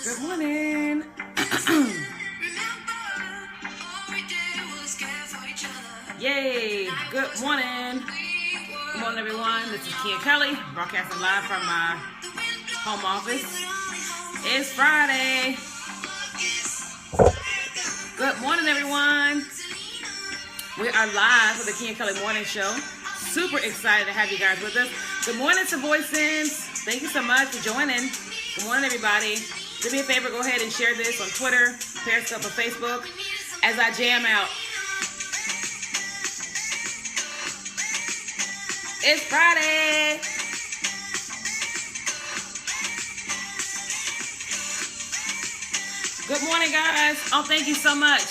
Good morning. Yay. Good morning. Good morning, everyone. This is Kia Kelly, broadcasting live from my home office. It's Friday. Good morning, everyone. We are live for the Kia Kelly Morning Show. Super excited to have you guys with us. Good morning to Voicins. Thank you so much for joining. Good morning, everybody. Do me a favor, go ahead and share this on Twitter, Periscope, or Facebook as I jam out. It's Friday. Good morning, guys. Oh, thank you so much.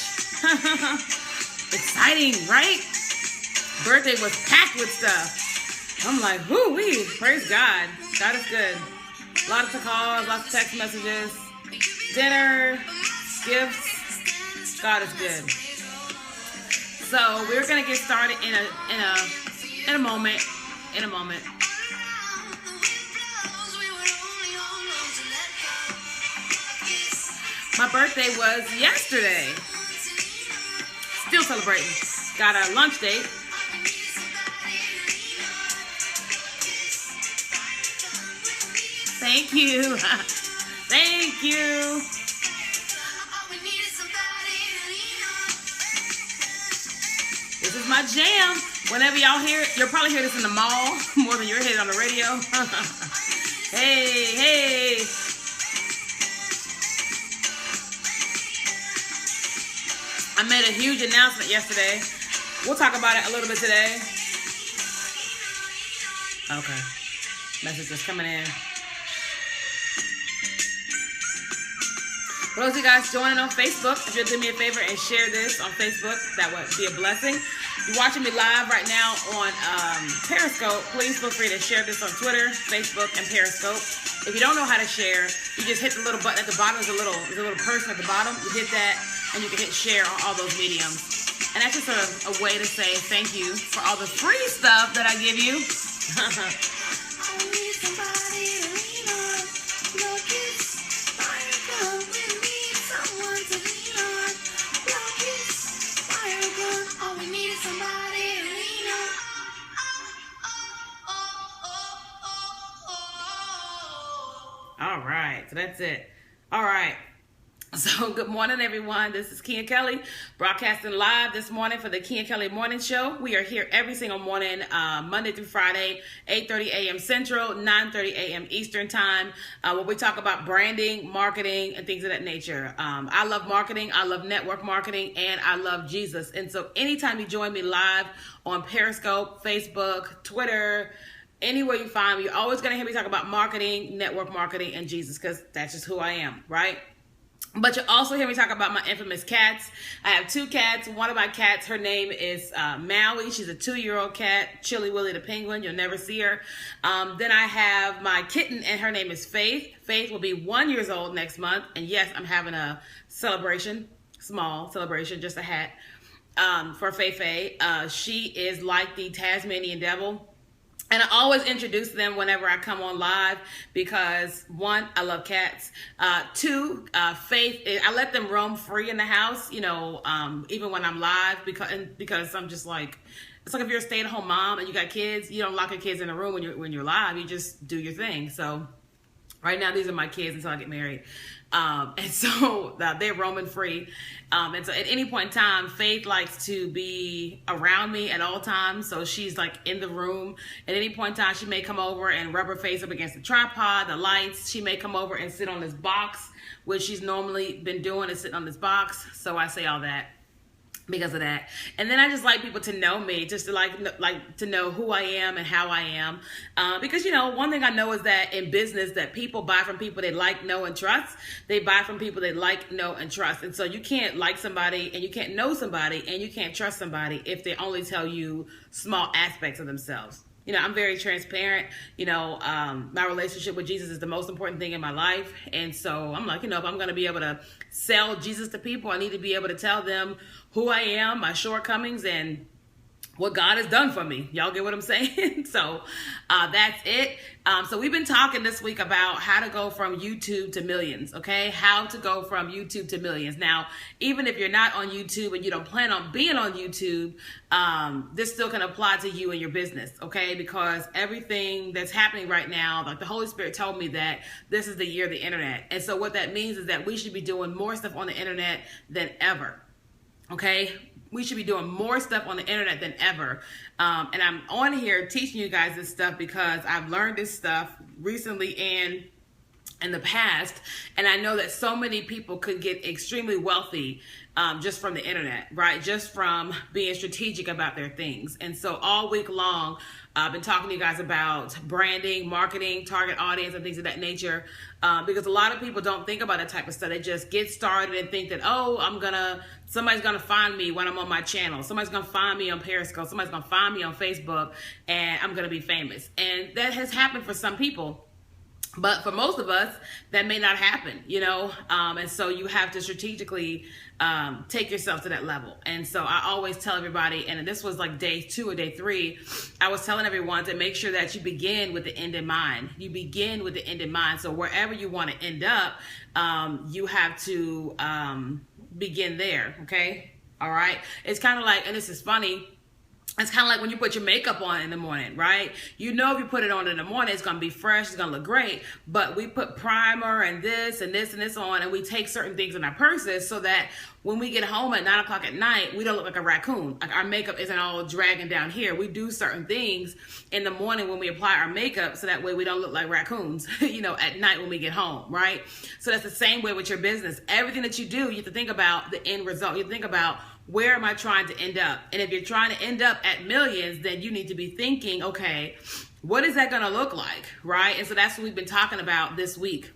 Exciting, right? Birthday was packed with stuff. I'm like, whoo-wee. Praise God. God is good. Lots of calls, lots of text messages, dinner, gifts. God is good. So we're gonna get started in a moment. In a moment. My birthday was yesterday. Still celebrating. Got a lunch date. Thank you. Thank you. This is my jam. Whenever y'all hear it, you'll probably hear this in the mall more than you'll hear it on the radio. Hey. I made a huge announcement yesterday. We'll talk about it a little bit today. Okay. Message is coming in. For those of you guys joining on Facebook, if you'll do me a favor and share this on Facebook, that would be a blessing. If you're watching me live right now on Periscope, please feel free to share this on Twitter, Facebook, and Periscope. If you don't know how to share, you just hit the little button at the bottom. There's a little person at the bottom. You hit that, and you can hit share on all those mediums. And that's just a way to say thank you for all the free stuff that I give you. All right, so that's it. All right. So good morning, everyone. This is Kia Kelly, broadcasting live this morning for the Kia Kelly Morning Show. We are here every single morning, Monday through Friday, 8:30 a.m. Central, 9:30 a.m. Eastern Time, where we talk about branding, marketing, and things of that nature. I love marketing, I love network marketing, and I love Jesus. And so anytime you join me live on Periscope, Facebook, Twitter, anywhere you find me, you're always going to hear me talk about marketing, network marketing, and Jesus, because that's just who I am, right? But you'll also hear me talk about my infamous cats. I have two cats. One of my cats, her name is Maui. She's a 2-year-old cat, Chili Willy the penguin. You'll never see her. Then I have my kitten, and her name is Faith. Faith will be 1 year old next month. And yes, I'm having a celebration, small celebration, just a hat, for Faye. She is like the Tasmanian devil. And I always introduce them whenever I come on live because, one, I love cats. Two, Faith, I let them roam free in the house, even when I'm live because I'm just like, it's like if you're a stay-at-home mom and you got kids, you don't lock your kids in a room when you're live. You just do your thing. So right now, these are my kids until I get married. And so they're roaming free. And so at any point in time, Faith likes to be around me at all times. So she's like in the room. At any point in time, she may come over and rub her face up against the tripod, the lights. She may come over and sit on this box, which she's normally been doing, is sitting on this box. So I say all that because of that. And then I just like people to know me, just to like to know who I am and how I am. Because, one thing I know is that in business that people buy from people they like, know, and trust. They buy from people they like, know, and trust. And so you can't like somebody and you can't know somebody and you can't trust somebody if they only tell you small aspects of themselves. I'm very transparent. My relationship with Jesus is the most important thing in my life. And so I'm like, if I'm going to be able to sell Jesus to people, I need to be able to tell them who I am, my shortcomings, and what God has done for me. Y'all get what I'm saying? So that's it. So we've been talking this week about how to go from YouTube to millions, okay? How to go from YouTube to millions. Now, even if you're not on YouTube and you don't plan on being on YouTube, this still can apply to you and your business, okay? Because everything that's happening right now, like the Holy Spirit told me that this is the year of the internet. And so what that means is that we should be doing more stuff on the internet than ever, okay? We should be doing more stuff on the internet than ever. And I'm on here teaching you guys this stuff because I've learned this stuff recently and in the past. And I know that so many people could get extremely wealthy just from the internet, right? Just from being strategic about their things. And so all week long, I've been talking to you guys about branding, marketing, target audience, and things of that nature. Because a lot of people don't think about that type of stuff. They just get started and think that, oh, somebody's gonna find me when I'm on my channel. Somebody's gonna find me on Periscope. Somebody's gonna find me on Facebook, and I'm gonna be famous. And that has happened for some people. But for most of us, that may not happen, you know? And so you have to strategically take yourself to that level. And so I always tell everybody, and this was like day 2 or day 3, I was telling everyone to make sure that you begin with the end in mind. You begin with the end in mind. So wherever you want to end up, you have to begin there, okay? All right? It's kind of like, and this is funny, it's kind of like when you put your makeup on in the morning, right? You know if you put it on in the morning, it's going to be fresh, it's going to look great. But we put primer and this and this and this on, and we take certain things in our purses so that when we get home at 9 o'clock at night, we don't look like a raccoon. Like our makeup isn't all dragging down here. We do certain things in the morning when we apply our makeup so that way we don't look like raccoons, you know, at night when we get home, right? So that's the same way with your business. Everything that you do, you have to think about the end result. You have to think about, where am I trying to end up? And if you're trying to end up at millions, then you need to be thinking, okay, what is that going to look like, right? And so that's what we've been talking about this week.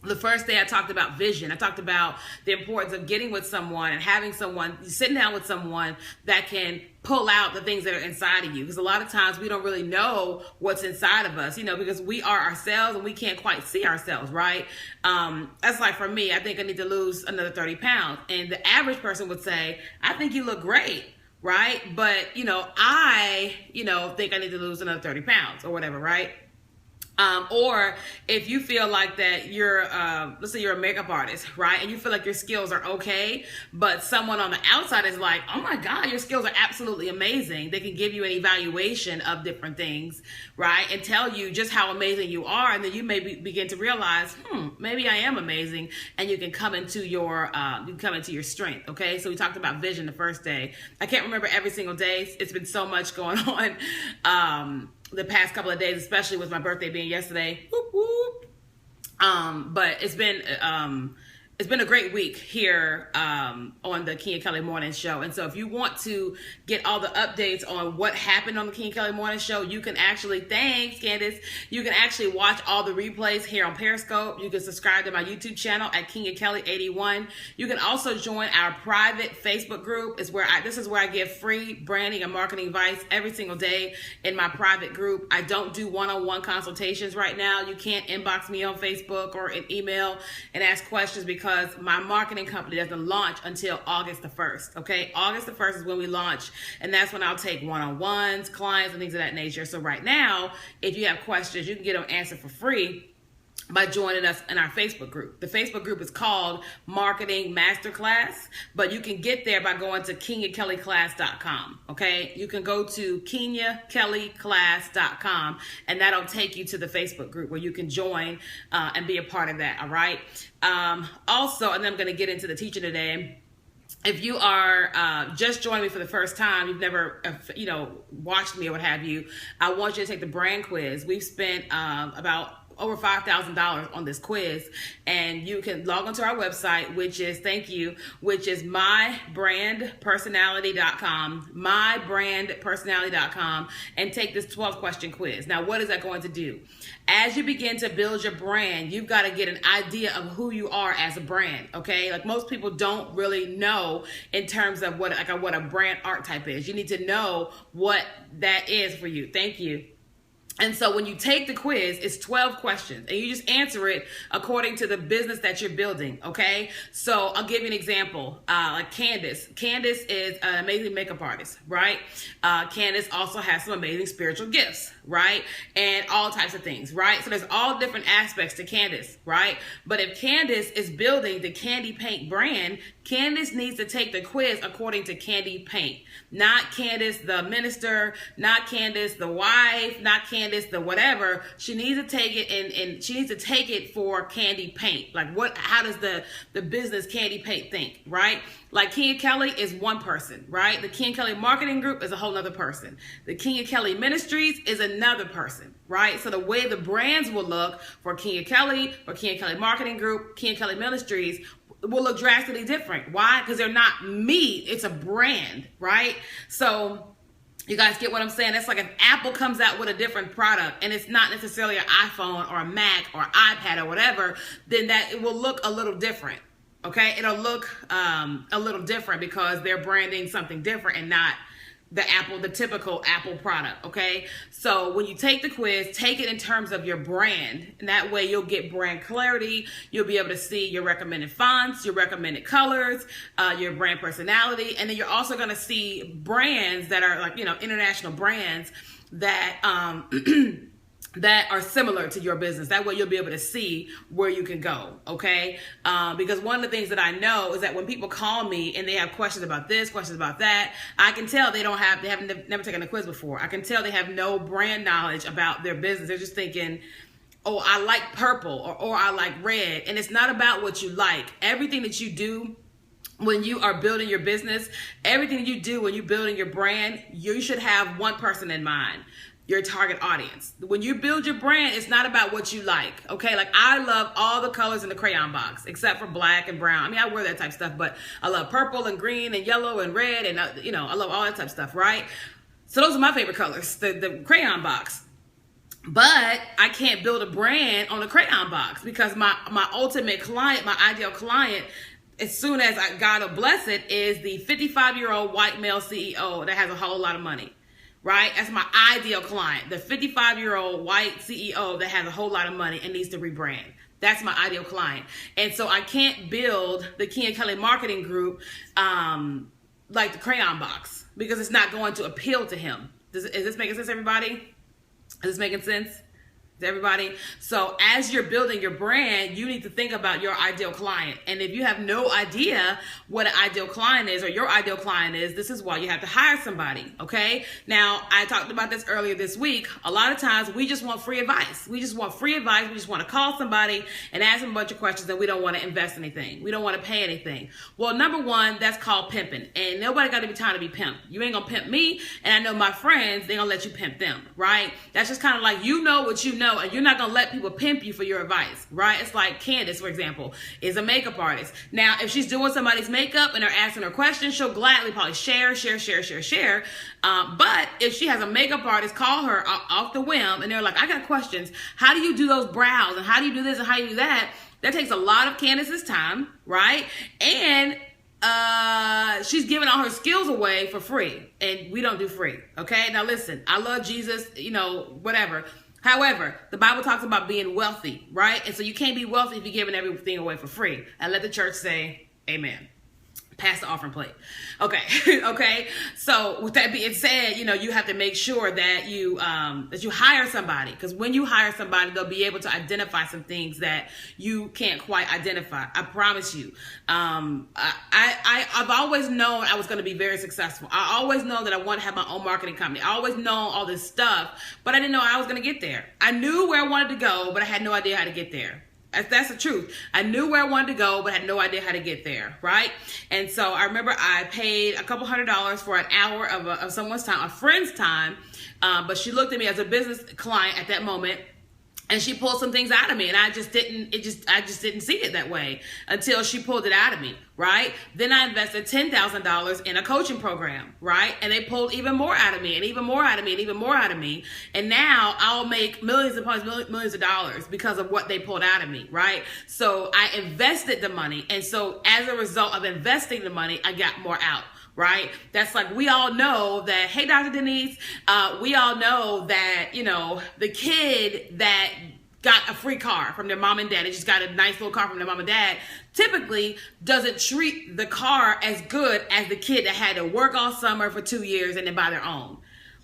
The first day I talked about vision. I talked about the importance of getting with someone and having someone, sitting down with someone that can pull out the things that are inside of you. Because a lot of times we don't really know what's inside of us, you know, because we are ourselves and we can't quite see ourselves, right? That's like for me, I think I need to lose another 30 pounds. And the average person would say, I think you look great, right? But, you know, I think I need to lose another 30 pounds or whatever, right? Or if you feel like that you're, let's say you're a makeup artist, right? And you feel like your skills are okay, but someone on the outside is like, oh my God, your skills are absolutely amazing. They can give you an evaluation of different things, right? And tell you just how amazing you are. And then you may begin to realize, maybe I am amazing. And you can come into your, strength. Okay. So we talked about vision the first day. I can't remember every single day. It's been so much going on. The past couple of days, especially with my birthday being yesterday. Whoop, whoop. But it's been a great week here on the King and Kelly Morning Show. And so if you want to get all the updates on what happened on the King and Kelly Morning Show, you can actually, thanks Candace, you can actually watch all the replays here on Periscope. You can subscribe to my YouTube channel at King and Kelly 81. You can also join our private Facebook group. This is where I give free branding and marketing advice every single day in my private group. I don't do one-on-one consultations right now. You can't inbox me on Facebook or an email and ask questions because my marketing company doesn't launch until August the 1st, okay? August the 1st is when we launch, and that's when I'll take one-on-ones, clients, and things of that nature. So right now, if you have questions, you can get them answered for free by joining us in our Facebook group. The Facebook group is called Marketing Masterclass, but you can get there by going to KenyaKellyClass.com, okay? You can go to KenyaKellyClass.com, and that'll take you to the Facebook group where you can join and be a part of that, all right? Also, and then I'm going to get into the teaching today. If you are just joining me for the first time, you've never, watched me or what have you, I want you to take the brand quiz. We've spent about over $5,000 on this quiz, and you can log onto our website, which is mybrandpersonality.com, and take this 12-question quiz. Now, what is that going to do? As you begin to build your brand, you've got to get an idea of who you are as a brand, okay? Like most people don't really know in terms of what a brand archetype is. You need to know what that is for you. Thank you. And so when you take the quiz, it's 12 questions and you just answer it according to the business that you're building, okay? So I'll give you an example, like Candace. Candace is an amazing makeup artist, right? Candace also has some amazing spiritual gifts, right? And all types of things, right? So there's all different aspects to Candace, right? But if Candace is building the Candy Paint brand, Candace needs to take the quiz according to Candy Paint. Not Candace the minister, not Candace the wife, not Candace the whatever. She needs to take it and she needs to take it for Candy Paint. Like how does the business Candy Paint think, right? Like King Kelly is one person, right? The King Kelly Marketing Group is a whole other person. The King Kelly Ministries is another person, right? So the way the brands will look for King Kelly, for King Kelly Marketing Group, King Kelly Ministries will look drastically different. Why? Because they're not me. It's a brand, right? So you guys get what I'm saying? It's like if Apple comes out with a different product and it's not necessarily an iPhone or a Mac or iPad or whatever, then that it will look a little different. Okay, it'll look a little different because they're branding something different and not the typical Apple product. Okay, so when you take the quiz, take it in terms of your brand, and that way you'll get brand clarity. You'll be able to see your recommended fonts, your recommended colors, your brand personality, and then you're also going to see brands that are like, international brands that that are similar to your business. That way you'll be able to see where you can go, okay? Because one of the things that I know is that when people call me and they have questions about this, questions about that, I can tell they haven't never taken a quiz before. I can tell they have no brand knowledge about their business. They're just thinking, oh, I like purple or I like red. And it's not about what you like. Everything that you do when you are building your business, everything you do when you're building your brand, you should have one person in mind. Your target audience. When you build your brand, it's not about what you like, okay? Like I love all the colors in the crayon box, except for black and brown. I mean, I wear that type of stuff, but I love purple and green and yellow and red and, I love all that type of stuff, right? So those are my favorite colors, the crayon box. But I can't build a brand on a crayon box because my ultimate client, my ideal client, as soon as God will bless it, is the 55-year-old white male CEO that has a whole lot of money. Right? That's my ideal client, the 55-year-old white CEO that has a whole lot of money and needs to rebrand. That's my ideal client. And so I can't build the King Kelly Marketing Group like the crayon box because it's not going to appeal to him. Is this making sense, everybody? Is this making sense to everybody? So as you're building your brand, you need to think about your ideal client. And if you have no idea what an ideal client is or your ideal client is, this is why you have to hire somebody, okay? Now, I talked about this earlier this week. A lot of times we just want free advice. We just want free advice. We just want to call somebody and ask them a bunch of questions and we don't want to invest anything. We don't want to pay anything. Well, number one, that's called pimping. And nobody got to be trying to be pimped. You ain't going to pimp me. And I know my friends, they going to let you pimp them, right? That's just kind of like, you know what you know. And you're not going to let people pimp you for your advice, right? It's like Candace, for example, is a makeup artist. Now, if she's doing somebody's makeup and they're asking her questions, she'll gladly probably share. But if she has a makeup artist call her off the whim and they're like, I got questions. How do you do those brows? And how do you do this? And how do you do that? That takes a lot of Candace's time, right? And she's giving all her skills away for free. And we don't do free, okay? Now, listen, I love Jesus, whatever. However, the Bible talks about being wealthy, right? And so you can't be wealthy if you're giving everything away for free. And let the church say, amen. Pass the offering plate. Okay. Okay. So with that being said, you have to make sure that you hire somebody, because when you hire somebody, they'll be able to identify some things that you can't quite identify. I promise you. I've always known I was going to be very successful. I always know that I want to have my own marketing company. I always known all this stuff, but I didn't know I was going to get there. I knew where I wanted to go, but I had no idea how to get there. That's the truth. I knew where I wanted to go, but had no idea how to get there, right? And so I remember I paid a couple $100s for an hour of someone's time, a friend's time, but she looked at me as a business client at that moment, and she pulled some things out of me, and I just didn't see it that way until she pulled it out of me, right? Then I invested $10,000 in a coaching program, right? And they pulled even more out of me, and even more out of me, and even more out of me. And now I'll make millions upon millions of dollars because of what they pulled out of me, right? So I invested the money. And so as a result of investing the money, I got more out. right? That's like, we all know that, hey, Dr. Denise, we all know that, you know, the kid that got a free car from their mom and dad, they just got a nice little car from their mom and dad, typically doesn't treat the car as good as the kid that had to work all summer for 2 years and then buy their own.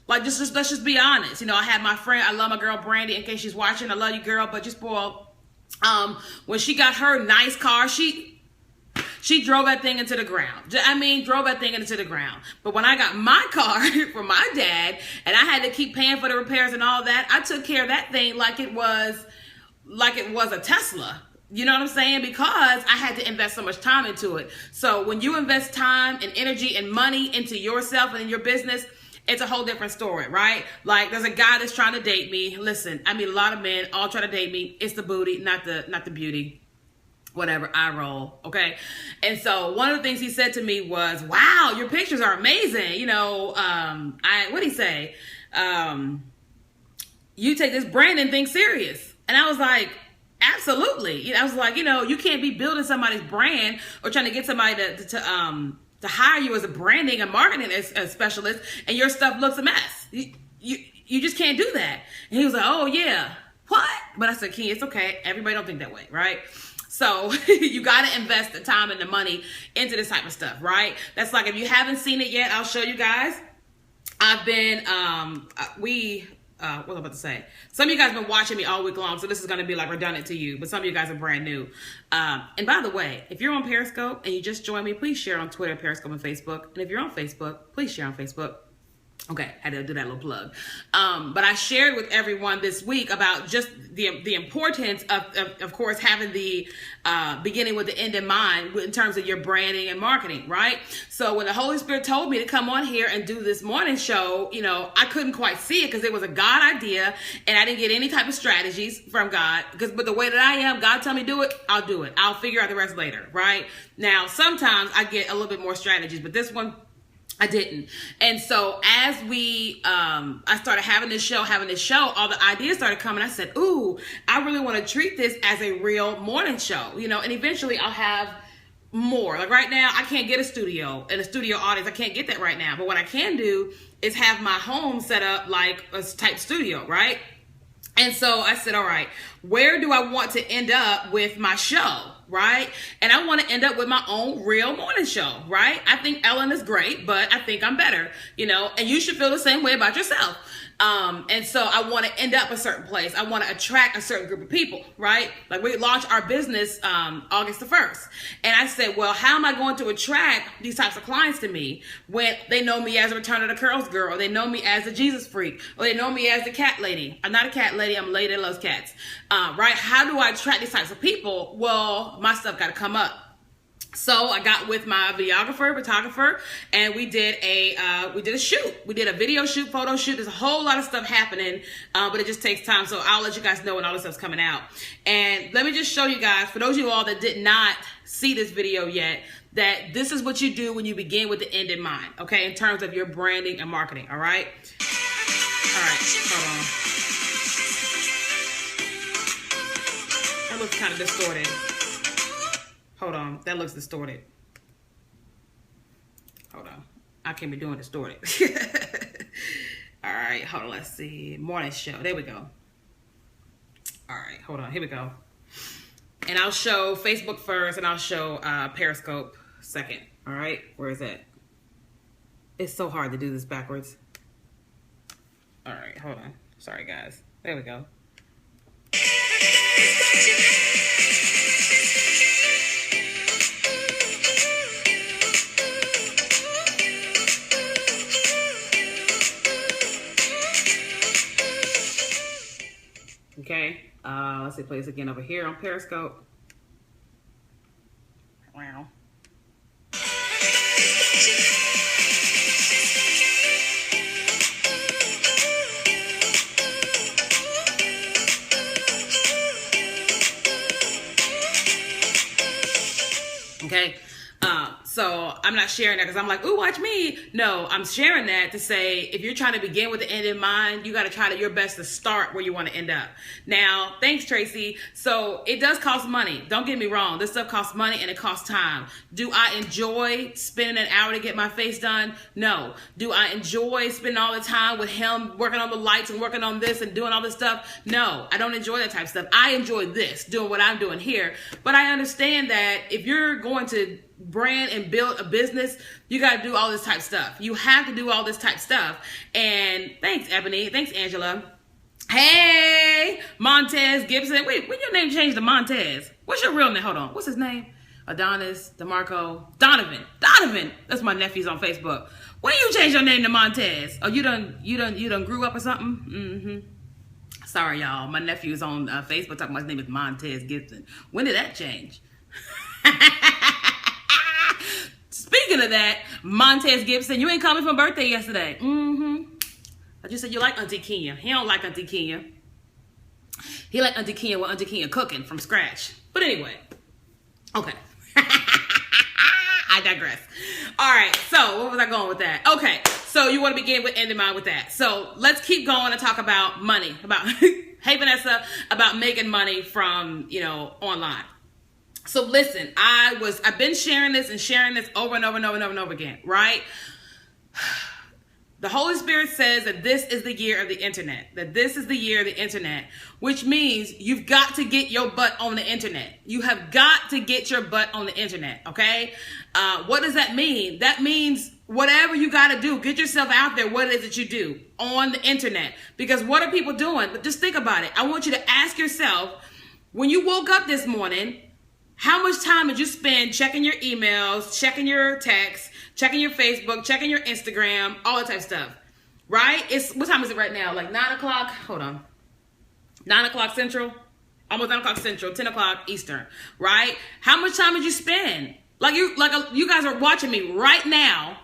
Like, just let's just be honest. You know, I had my friend, I love my girl Brandy, in case she's watching, I love you, girl, but you spoiled. When she got her nice car, she drove that thing into the ground. I mean, drove that thing into the ground. But when I got my car from my dad, and I had to keep paying for the repairs and all that, I took care of that thing like it was a Tesla. You know what I'm saying? Because I had to invest so much time into it. So when you invest time and energy and money into yourself and in your business, it's a whole different story, right? Like, there's a guy that's trying to date me. Listen, I mean, a lot of men all try to date me. It's the booty, not the beauty. Whatever, I roll, okay? And so one of the things he said to me was, wow, your pictures are amazing. You know, what'd he say? You take this branding thing serious. And I was like, absolutely. I was like, you know, you can't be building somebody's brand or trying to get somebody to hire you as a branding and marketing specialist, and your stuff looks a mess. You just can't do that. And he was like, oh yeah, what? But I said, Key, it's okay. Everybody don't think that way, right? So you got to invest the time and the money into this type of stuff, right? That's like, if you haven't seen it yet, I'll show you guys. I've been, what was I about to say? Some of you guys have been watching me all week long, so this is going to be like redundant to you, but some of you guys are brand new. And by the way, if you're on Periscope and you just joined me, please share on Twitter, Periscope, and Facebook. And if you're on Facebook, please share on Facebook. Okay, I had to do that little plug. But I shared with everyone this week about just the importance of course, having the beginning with the end in mind in terms of your branding and marketing, right? So when the Holy Spirit told me to come on here and do this morning show, you know, I couldn't quite see it because it was a God idea, and I didn't get any type of strategies from God. But the way that I am, God tell me do it, I'll do it. I'll figure out the rest later, right? Now, sometimes I get a little bit more strategies, but this one, I didn't. And so as I started having this show, all the ideas started coming. I said, ooh, I really want to treat this as a real morning show, you know, and eventually I'll have more. Like right now, I can't get a studio and a studio audience. I can't get that right now. But what I can do is have my home set up like a type studio, right? And so I said, all right, where do I want to end up with my show, right? And I want to end up with my own real morning show, right? I think Ellen is great, but I think I'm better, you know, and you should feel the same way about yourself. And so I want to end up a certain place. I want to attract a certain group of people, right? Like we launched our business August the 1st. And I said, well, how am I going to attract these types of clients to me when they know me as a Return of the Curls girl, or they know me as a Jesus freak, or they know me as the cat lady? I'm not a cat lady. I'm a lady that loves cats, right? How do I attract these types of people? Well, my stuff got to come up. So I got with my photographer, and we did a shoot. We did a video shoot, photo shoot. There's a whole lot of stuff happening, but it just takes time. So I'll let you guys know when all this stuff's coming out. And let me just show you guys, for those of you all that did not see this video yet, that this is what you do when you begin with the end in mind, okay, in terms of your branding and marketing, all right? All right, hold on. That looks kind of distorted. Hold on, that looks distorted. Hold on, I can't be doing distorted. All right, hold on, let's see. Morning show, there we go. All right, hold on, here we go. And I'll show Facebook first, and I'll show Periscope second. All right, where is that? It's so hard to do this backwards. All right, hold on. Sorry, guys. There we go. Okay, let's see, play this again over here on Periscope. Wow. Okay, So I'm not sharing that because I'm like, ooh, watch me. No, I'm sharing that to say, if you're trying to begin with the end in mind, you got to try your best to start where you want to end up. Now, thanks, Tracy. So it does cost money. Don't get me wrong. This stuff costs money and it costs time. Do I enjoy spending an hour to get my face done? No. Do I enjoy spending all the time with him working on the lights and working on this and doing all this stuff? No, I don't enjoy that type of stuff. I enjoy this, doing what I'm doing here. But I understand that if you're going to brand and build a business, you got to do all this type stuff. You have to do all this type stuff. And thanks, Ebony. Thanks, Angela. Hey, Montez Gibson. Wait, when your name changed to Montez? What's your real name? Hold on. What's his name? Adonis, DeMarco, Donovan. Donovan. That's my nephew's on Facebook. When you change your name to Montez? Oh, you done grew up or something? Mm-hmm. Sorry, y'all. My nephew's on Facebook talking about his name is Montez Gibson. When did that change? Speaking of that, Montez Gibson, you ain't called me for birthday yesterday. I just said you like Auntie Kenya. He don't like Auntie Kenya. He like Auntie Kenya with Auntie Kenya cooking from scratch. But anyway, okay. I digress. All right, so where was I going with that? Okay, so you want to begin with end in mind with that. So let's keep going and talk about money, about hey Vanessa, about making money from online. So listen, I've been sharing this over and over and over and over and over again, right? The Holy Spirit says that this is the year of the internet, which means you've got to get your butt on the internet. You have got to get your butt on the internet, okay? What does that mean? That means whatever you got to do, get yourself out there, what it is that you do on the internet. Because what are people doing? But just think about it. I want you to ask yourself, when you woke up this morning, how much time did you spend checking your emails, checking your texts, checking your Facebook, checking your Instagram, all that type of stuff, right? What time is it right now? Like 9 o'clock? Hold on. 9 o'clock Central? Almost 9 o'clock Central, 10 o'clock Eastern, right? How much time did you spend? You guys are watching me right now.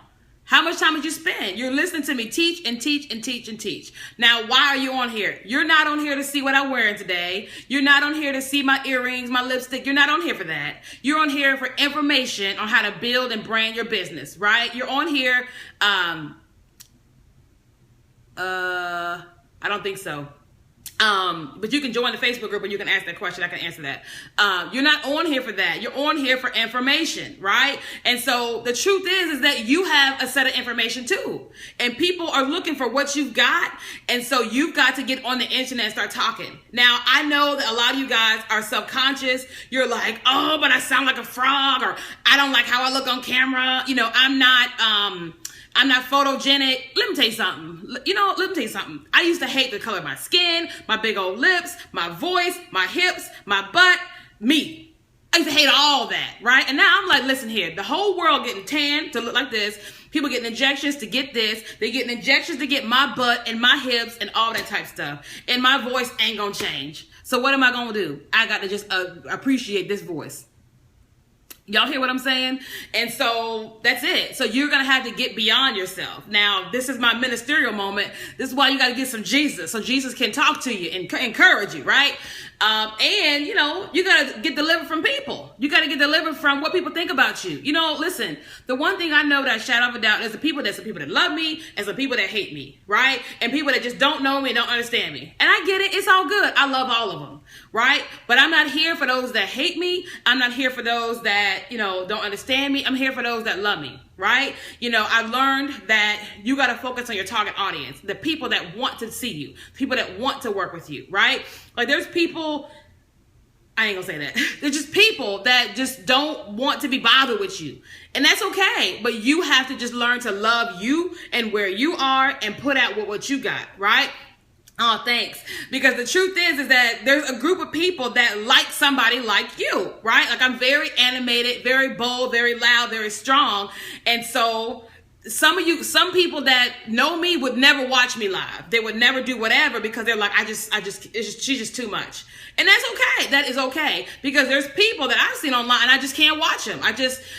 How much time did you spend? You're listening to me teach and teach and teach and teach. Now, why are you on here? You're not on here to see what I'm wearing today. You're not on here to see my earrings, my lipstick. You're not on here for that. You're on here for information on how to build and brand your business, right? You're on here. I don't think so. But you can join the Facebook group and you can ask that question. I can answer that. You're not on here for that. You're on here for information, right? And so the truth is that you have a set of information too. And people are looking for what you've got. And so you've got to get on the internet and start talking. Now, I know that a lot of you guys are subconscious. You're like, oh, but I sound like a frog, or I don't like how I look on camera. I'm not photogenic. Let me tell you something. I used to hate the color of my skin, my big old lips, my voice, my hips, my butt, me. I used to hate all that, right? And now I'm like, listen here, the whole world getting tan to look like this. People getting injections to get this. They're getting injections to get my butt and my hips and all that type stuff. And my voice ain't gonna change. So what am I gonna do? I got to just appreciate this voice. Y'all hear what I'm saying? And so that's it. So you're going to have to get beyond yourself. Now, this is my ministerial moment. This is why you got to get some Jesus so Jesus can talk to you and encourage you, right? And, you got to get delivered from people. You got to get delivered from what people think about you. Listen, the one thing I know that I shout out doubt is some people that love me and some people that hate me, right? And people that just don't know me and don't understand me. And I get it. It's all good. I love all of them, right? But I'm not here for those that hate me. I'm not here for those that, don't understand me. I'm here for those that love me, right? I've learned that you got to focus on your target audience, the people that want to see you, people that want to work with you, right? Like there's people, I ain't gonna say that. There's just people that just don't want to be bothered with you. And that's okay. But you have to just learn to love you and where you are and put out what you got, right? Oh, thanks. Because the truth is that there's a group of people that like somebody like you, right? Like I'm very animated, very bold, very loud, very strong. And so some people that know me would never watch me live. They would never do whatever because they're like, she's just too much. And that's okay. That is okay. Because there's people that I've seen online and I just can't watch them.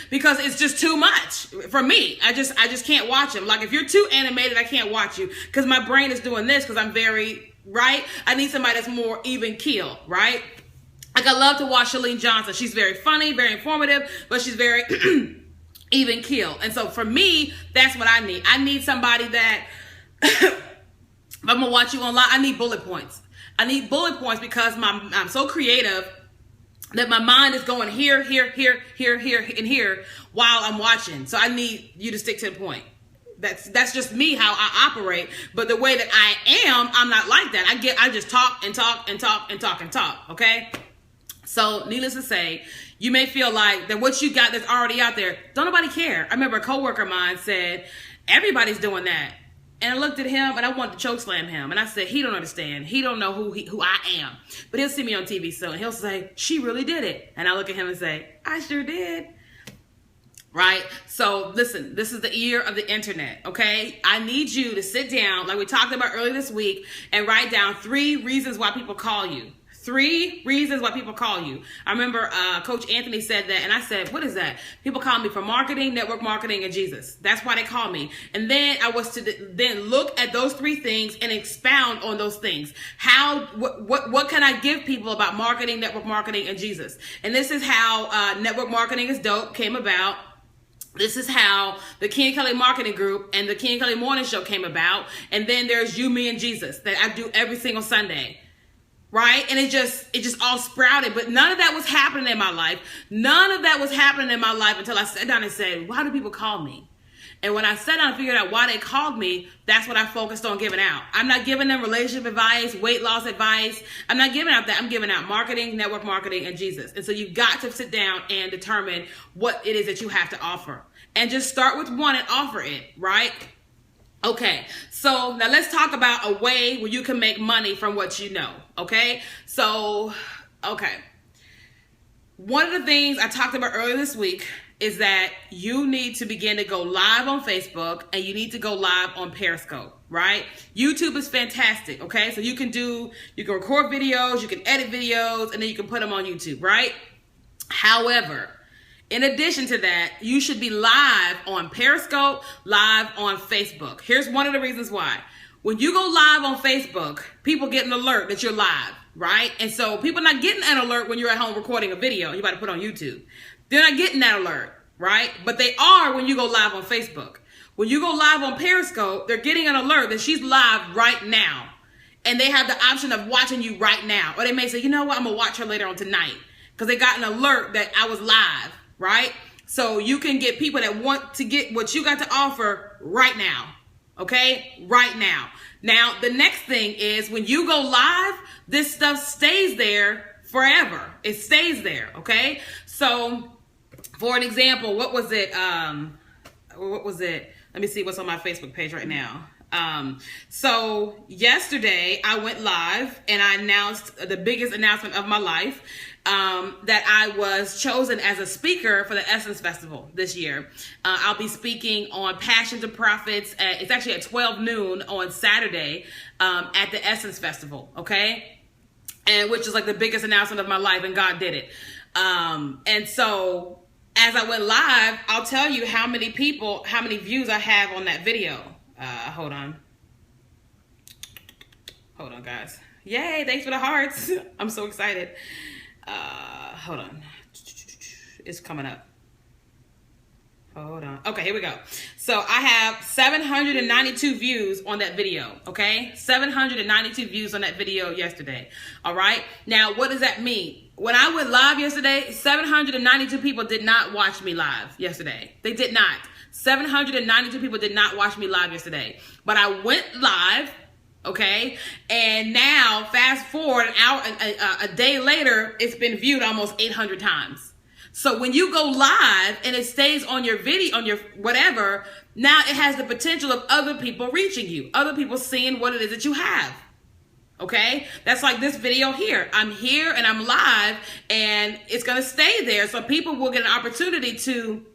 Because it's just too much for me. I just can't watch them. Like if you're too animated, I can't watch you because my brain is doing this because I'm very, right? I need somebody that's more even keel, right? Like I love to watch Chalene Johnson. She's very funny, very informative, but she's very even kill. And so for me, that's what I need. I need somebody that, if I'm going to watch you online, I need bullet points. I need bullet points because I'm so creative that my mind is going here, here, here, here, here, and here while I'm watching. So I need you to stick to the point. That's just me, how I operate. But the way that I am, I'm not like that. I just talk and talk and talk and talk and talk. Okay? So needless to say, you may feel like that what you got that's already out there, don't nobody care. I remember a coworker of mine said, everybody's doing that. And I looked at him and I wanted to choke slam him. And I said, he don't understand. He don't know who I am. But he'll see me on TV soon. And he'll say, she really did it. And I look at him and say, I sure did. Right? So listen, this is the year of the internet. Okay? I need you to sit down, like we talked about earlier this week, and write down 3 reasons why people call you. 3 reasons why people call you. I remember Coach Anthony said that, and I said, what is that? People call me for marketing, network marketing, and Jesus. That's why they call me. And then I was to then look at those 3 things and expound on those things. What can I give people about marketing, network marketing, and Jesus? And this is how Network Marketing is Dope came about. This is how the Ken Kelly Marketing Group and the Ken Kelly Morning Show came about. And then there's You, Me, and Jesus that I do every single Sunday. Right? And it just all sprouted. But none of that was happening in my life. None of that was happening in my life until I sat down and said, why do people call me? And when I sat down and figured out why they called me, that's what I focused on giving out. I'm not giving them relationship advice, weight loss advice. I'm not giving out that. I'm giving out marketing, network marketing, and Jesus. And so you've got to sit down and determine what it is that you have to offer. And just start with one and offer it, right? Okay, so now let's talk about a way where you can make money from what you know, okay? So, okay. One of the things I talked about earlier this week is that you need to begin to go live on Facebook and you need to go live on Periscope, right? YouTube is fantastic, okay? So you can record videos, you can edit videos, and then you can put them on YouTube, right? However, in addition to that, you should be live on Periscope, live on Facebook. Here's one of the reasons why. When you go live on Facebook, people get an alert that you're live, right? And so people are not getting an alert when you're at home recording a video you're about to put on YouTube. They're not getting that alert, right? But they are when you go live on Facebook. When you go live on Periscope, they're getting an alert that she's live right now. And they have the option of watching you right now. Or they may say, you know what, I'm going to watch her later on tonight. Because they got an alert that I was live. Right? So you can get people that want to get what you got to offer right now. Okay? Right now. Now, the next thing is when you go live, this stuff stays there forever. It stays there. Okay? So, for an example, what was it? Let me see what's on my Facebook page right now. So yesterday I went live and I announced the biggest announcement of my life, that I was chosen as a speaker for the Essence Festival this year. I'll be speaking on Passion to Profits. It's actually at 12 noon on Saturday, at the Essence Festival. Okay. And which is like the biggest announcement of my life, and God did it. And so as I went live, I'll tell you how many views I have on that video. Hold on, guys. Yay, thanks for the hearts. I'm so excited. Hold on. It's coming up. Hold on. Okay, here we go. So I have 792 views on that video, okay? 792 views on that video yesterday, all right? Now, what does that mean? When I went live yesterday, 792 people did not watch me live yesterday. They did not. 792 people did not watch me live yesterday. But I went live, okay? And now, fast forward an hour, a day later, it's been viewed almost 800 times. So when you go live and it stays on your video, on your whatever, now it has the potential of other people reaching you, other people seeing what it is that you have. Okay? That's like this video here. I'm here and I'm live and it's going to stay there. So people will get an opportunity to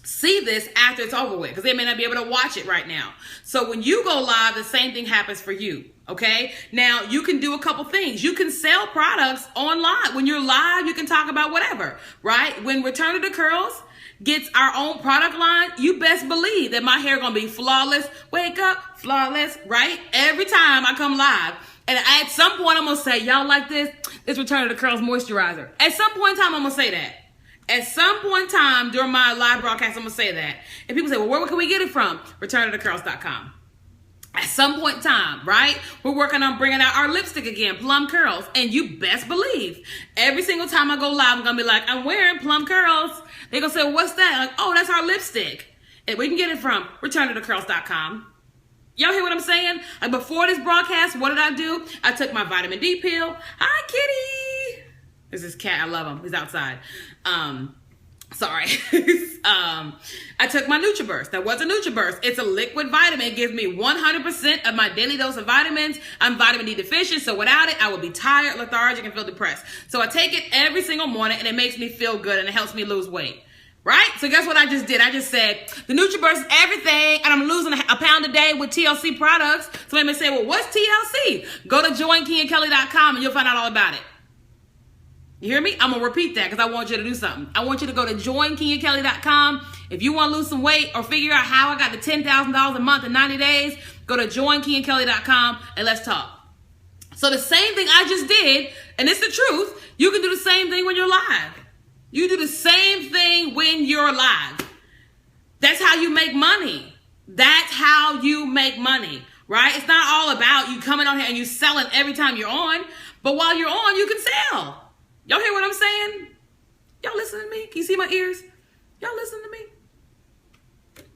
see this after it's over with because they may not be able to watch it right now. So when you go live, the same thing happens for you. Okay. Now you can do a couple things. You can sell products online. When you're live, you can talk about whatever, right? When Return to the Curls gets our own product line, you best believe that my hair gonna be flawless. Wake up, flawless, right? Every time I come live. And at some point I'm gonna say, y'all like this? It's Return to the Curls moisturizer. At some point in time, I'm gonna say that. At some point in time during my live broadcast, I'm going to say that. And people say, well, where can we get it from? ReturnOfTheCurls.com. At some point in time, right? We're working on bringing out our lipstick again, Plum Curls. And you best believe, every single time I go live, I'm going to be like, I'm wearing Plum Curls. They're going to say, well, what's that? Like, oh, that's our lipstick. And we can get it from ReturnOfTheCurls.com. Y'all hear what I'm saying? Like before this broadcast, what did I do? I took my vitamin D pill. Hi, kitty. This is cat. I love him. He's outside. Sorry. I took my NutriBurst. Now, what's a NutriBurst? It's a liquid vitamin. It gives me 100% of my daily dose of vitamins. I'm vitamin D deficient, so without it, I will be tired, lethargic, and feel depressed. So I take it every single morning, and it makes me feel good, and it helps me lose weight. Right? So guess what I just did? I just said, the NutriBurst is everything, and I'm losing a pound a day with TLC products. So they may say, well, what's TLC? Go to joinkiakelly.com, and you'll find out all about it. You hear me? I'm going to repeat that because I want you to do something. I want you to go to joinkiakelly.com. If you want to lose some weight or figure out how I got to $10,000 a month in 90 days, go to joinkiakelly.com and let's talk. So the same thing I just did, and it's the truth, you can do the same thing when you're live. You do the same thing when you're live. That's how you make money. That's how you make money, right? It's not all about you coming on here and you selling every time you're on, but while you're on, you can sell. Y'all hear what I'm saying? Y'all listening to me? Can you see my ears? Y'all listening to me?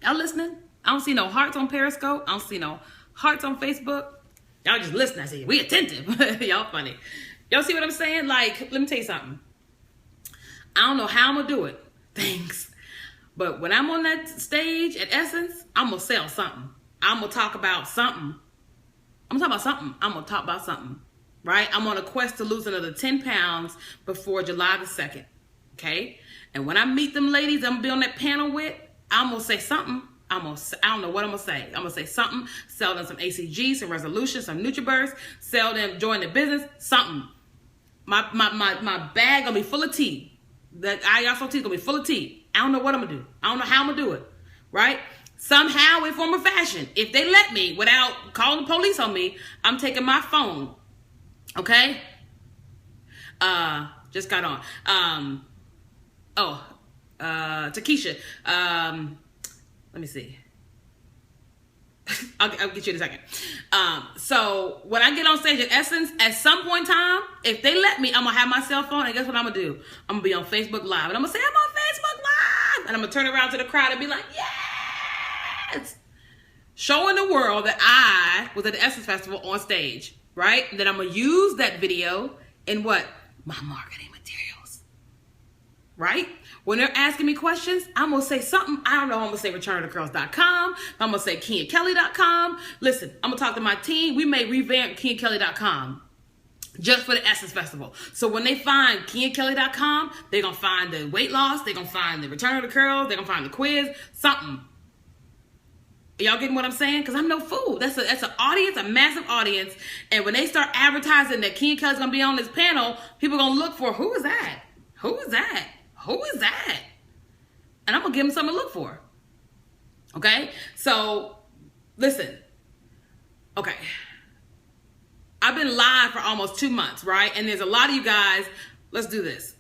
Y'all listening? I don't see no hearts on Periscope. I don't see no hearts on Facebook. Y'all just listen. I say, we attentive. Y'all funny. Y'all see what I'm saying? Like, let me tell you something. I don't know how I'm going to do it. Thanks. But when I'm on that stage at Essence, I'm going to sell something. I'm going to talk about something. I'm going to talk about something. I'm going to talk about something. Right? I'm on a quest to lose another 10 pounds before July the 2nd. Okay? And when I meet them ladies I'm going to be on that panel with, I'm going to say something. I don't know what I'm going to say. I'm going to say something. Sell them some ACG, some Resolution, some NutriBurst. Sell them, join the business, something. My bag going to be full of tea. That ISO tea is going to be full of tea. I don't know what I'm going to do. I don't know how I'm going to do it. Right? Somehow in form of fashion. If they let me, without calling the police on me, I'm taking my phone. Okay? Just got on. Takesha. Let me see. I'll get you in a second. So when I get on stage at Essence, at some point in time, if they let me, I'm going to have my cell phone, and guess what I'm going to do? I'm going to be on Facebook Live, and I'm going to say, I'm on Facebook Live, and I'm going to turn around to the crowd and be like, yes! Showing the world that I was at the Essence Festival on stage, right? Then I'm going to use that video in what? My marketing materials, right? When they're asking me questions, I'm going to say something. I don't know. I'm going to say ReturnOfTheCurls.com. I'm going to say KiaKelly.com. Listen, I'm going to talk to my team. We may revamp KiaKelly.com just for the Essence Festival. So when they find KiaKelly.com, they're going to find the weight loss. They're going to find the Return of the Curls. They're going to find the quiz, something. Y'all getting what I'm saying? Because I'm no fool. That's an audience, a massive audience. And when they start advertising that Kia Kelly's going to be on this panel, people are going to look for, who is that? Who is that? Who is that? And I'm going to give them something to look for. Okay? So, listen. Okay. I've been live for almost 2 months, right? And there's a lot of you guys. Let's do this.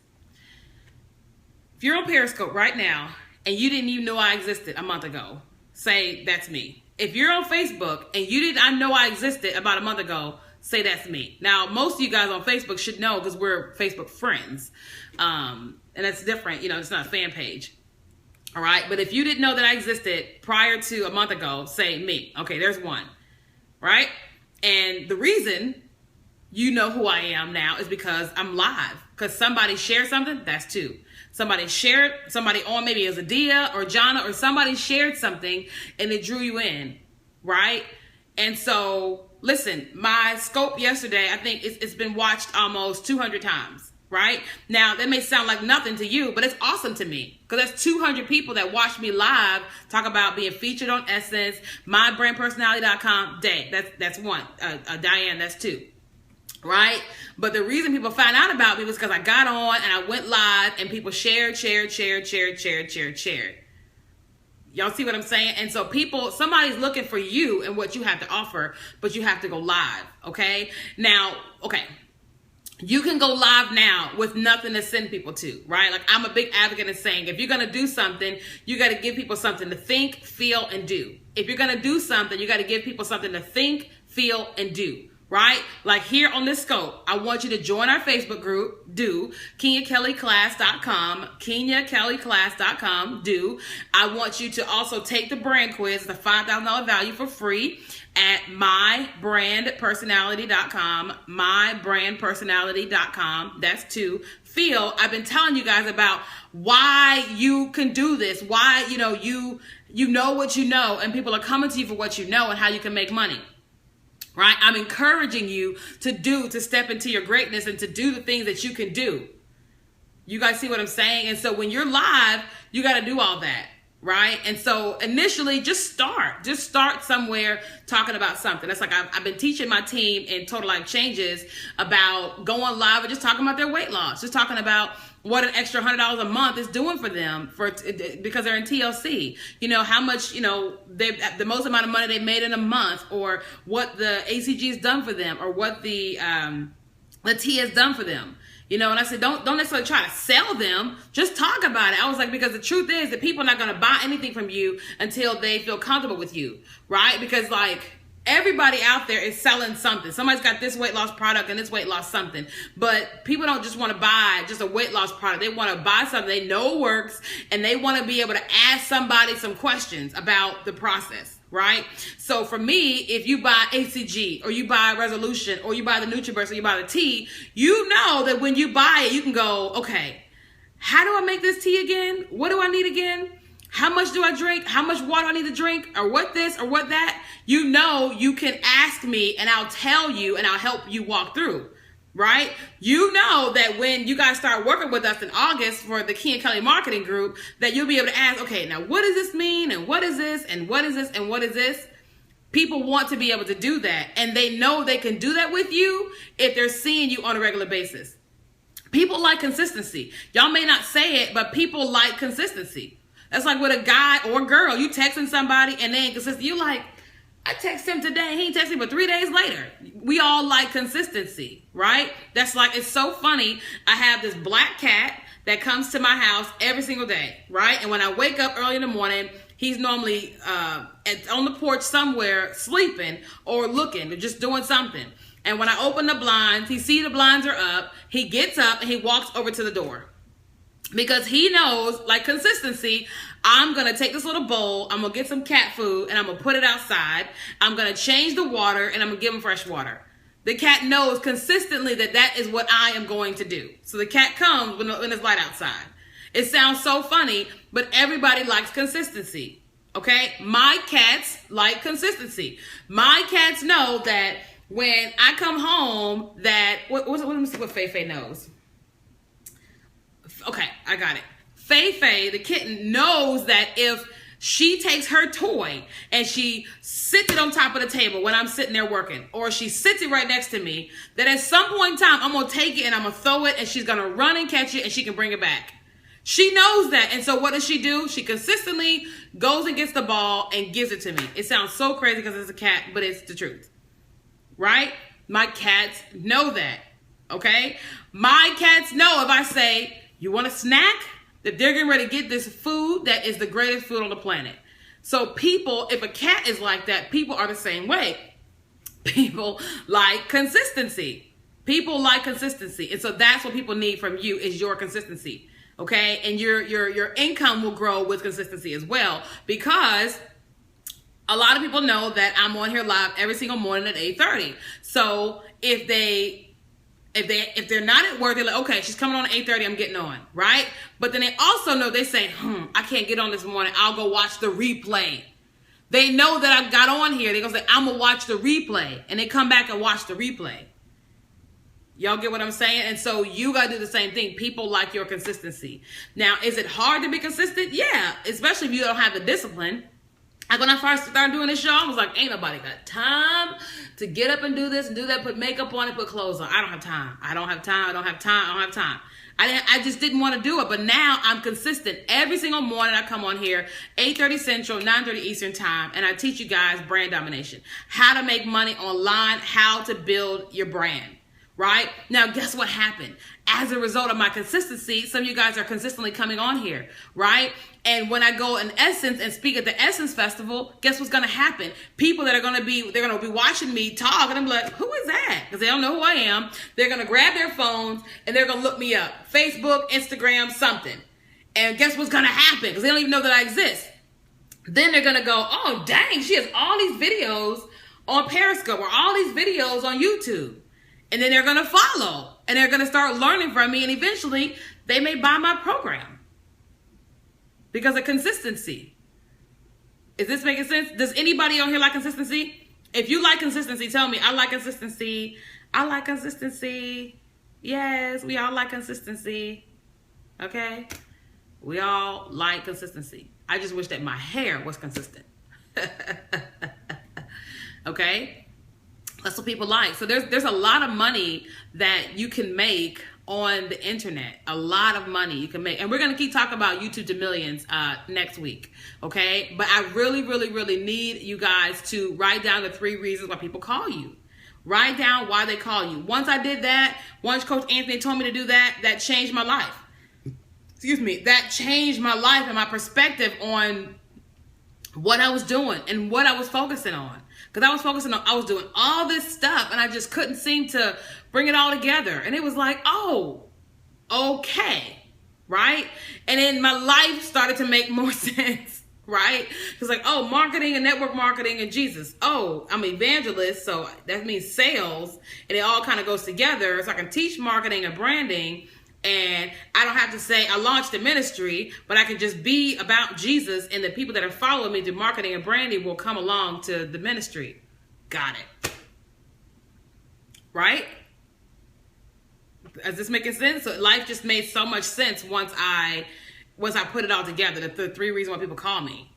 If you're on Periscope right now and you didn't even know I existed a month ago, say that's me. If you're on Facebook and you did not know I existed about a month ago, say that's me. Now, most of you guys on Facebook should know because we're Facebook friends. And that's different. You know, it's not a fan page. All right. But if you didn't know that I existed prior to a month ago, say me. Okay, there's one. Right? And the reason you know who I am now is because I'm live. Because somebody shared something, that's two. Somebody shared, somebody on, maybe it was Adia or Jana, or somebody shared something and it drew you in, right? And so, listen, my scope yesterday, I think it's been watched almost 200 times, right? Now, that may sound like nothing to you, but it's awesome to me because that's 200 people that watch me live talk about being featured on Essence, mybrandpersonality.com. That's one. Diane, that's two. Right? But the reason people find out about me was because I got on and I went live and people shared. Y'all see what I'm saying? And so somebody's looking for you and what you have to offer, but you have to go live. Okay? Now, okay. you can go live now with nothing to send people to, right? Like, I'm a big advocate of saying, if you're going to do something, you got to give people something to think, feel, and do. If you're going to do something, you got to give people something to think, feel, and do, right? Like here on this scope, I want you to join our Facebook group, do, KenyaKellyClass.com, KenyaKellyClass.com, do. I want you to also take the brand quiz, the $5,000 value for free, at mybrandpersonality.com, mybrandpersonality.com. That's to feel. I've been telling you guys about why you can do this, why, you know what you know, and people are coming to you for what you know and how you can make money. Right? I'm encouraging you to step into your greatness and to do the things that you can do. You guys see what I'm saying? And so when you're live, you got to do all that. Right? And so initially, just start somewhere talking about something. That's like I've been teaching my team in Total Life Changes about going live and just talking about their weight loss, just talking about what an extra $100 a month is doing for them because they're in TLC. You know, how much, the most amount of money they made in a month, or what the ACG has done for them, or what the T has done for them. You know, and I said, don't necessarily try to sell them. Just talk about it. I was like, because the truth is that people are not going to buy anything from you until they feel comfortable with you, right? Because like everybody out there is selling something. Somebody's got this weight loss product and this weight loss something. But people don't just want to buy just a weight loss product. They want to buy something they know works, and they want to be able to ask somebody some questions about the process. Right? So for me, if you buy ACG, or you buy Resolution, or you buy the NutriBurst, or you buy the tea, you know that when you buy it, you can go, okay, how do I make this tea again? What do I need again? How much do I drink? How much water do I need to drink? Or what this or what that? You know, you can ask me and I'll tell you and I'll help you walk through. Right? You know that when you guys start working with us in August for the Kenya Kelly Marketing Group, that you'll be able to ask, okay, now what does this mean? And what is this? And what is this? And what is this? People want to be able to do that. And they know they can do that with you if they're seeing you on a regular basis. People like consistency. Y'all may not say it, but people like consistency. That's like with a guy or girl. You texting somebody and they ain't consistent. You like, I text him today, he ain't texted me but 3 days later. We all like consistency, right? That's like, it's so funny. I have this black cat that comes to my house every single day, right? And when I wake up early in the morning, he's normally on the porch somewhere sleeping or looking or just doing something. And when I open the blinds, he sees the blinds are up, he gets up and he walks over to the door. Because he knows, like consistency, I'm going to take this little bowl, I'm going to get some cat food, and I'm going to put it outside. I'm going to change the water, and I'm going to give him fresh water. The cat knows consistently that that is what I am going to do. So the cat comes when it's light outside. It sounds so funny, but everybody likes consistency, okay? My cats like consistency. My cats know that when I come home that, let me see what Fei knows. Okay, I got it. Fei, the kitten, knows that if she takes her toy and she sits it on top of the table when I'm sitting there working, or she sits it right next to me, that at some point in time, I'm going to take it and I'm going to throw it and she's going to run and catch it and she can bring it back. She knows that. And so what does she do? She consistently goes and gets the ball and gives it to me. It sounds so crazy because it's a cat, but it's the truth. Right? My cats know that. Okay? My cats know if I say, you want a snack? That they're getting ready to get this food that is the greatest food on the planet. So people, if a cat is like that, people are the same way. People like consistency. People like consistency. And so that's what people need from you is your consistency. Okay? And your income will grow with consistency as well, because a lot of people know that I'm on here live every single morning at 8:30. So if they're not at work, they're like, okay, she's coming on at 8:30, I'm getting on, right? But then they also know, they say, I can't get on this morning, I'll go watch the replay. They know that I got on here. They're going to say, I'm going to watch the replay. And they come back and watch the replay. Y'all get what I'm saying? And so you got to do the same thing. People like your consistency. Now, is it hard to be consistent? Yeah, especially if you don't have the discipline. Like when I first started doing this show, I was like, ain't nobody got time to get up and do this and do that, put makeup on and put clothes on. I don't have time. I don't have time. I just didn't want to do it. But now I'm consistent. Every single morning I come on here, 8:30 Central, 9:30 Eastern time, and I teach you guys brand domination. How to make money online, how to build your brand. right? Now, guess what happened? As a result of my consistency, some of you guys are consistently coming on here, right? And when I go in Essence and speak at the Essence Festival, guess what's going to happen? People that are going to be, they're going to be watching me talk, and I'm like, who is that? Because they don't know who I am. They're going to grab their phones, and they're going to look me up. Facebook, Instagram, something. And guess what's going to happen? Because they don't even know that I exist. Then they're going to go, oh, dang, she has all these videos on Periscope or all these videos on YouTube. And then they're going to follow, and they're going to start learning from me, and eventually they may buy my program because of consistency. Is this making sense? Does anybody on here like consistency? If you like consistency, tell me. I like consistency. I like consistency. Yes, we all like consistency. Okay? We all like consistency. I just wish that my hair was consistent. Okay? That's what people like. So there's a lot of money that you can make on the internet. A lot of money you can make. And we're going to keep talking about YouTube to Millions next week. Okay? But I really, really, really need you guys to write down the 3 reasons why people call you. Write down why they call you. Once I did that, once Coach Anthony told me to do that, that changed my life. Excuse me. That changed my life and my perspective on what I was doing and what I was focusing on. Because I was doing all this stuff and I just couldn't seem to bring it all together. And it was like, oh, okay, right? And then my life started to make more sense, right? It's like, oh, marketing and network marketing and Jesus. Oh, I'm an evangelist, so that means sales. And it all kind of goes together. So I can teach marketing and branding. And I don't have to say I launched a ministry, but I can just be about Jesus, and the people that are following me through marketing and branding will come along to the ministry. Got it. Right? Is this making sense? So life just made so much sense once I put it all together. The 3 reasons why people call me.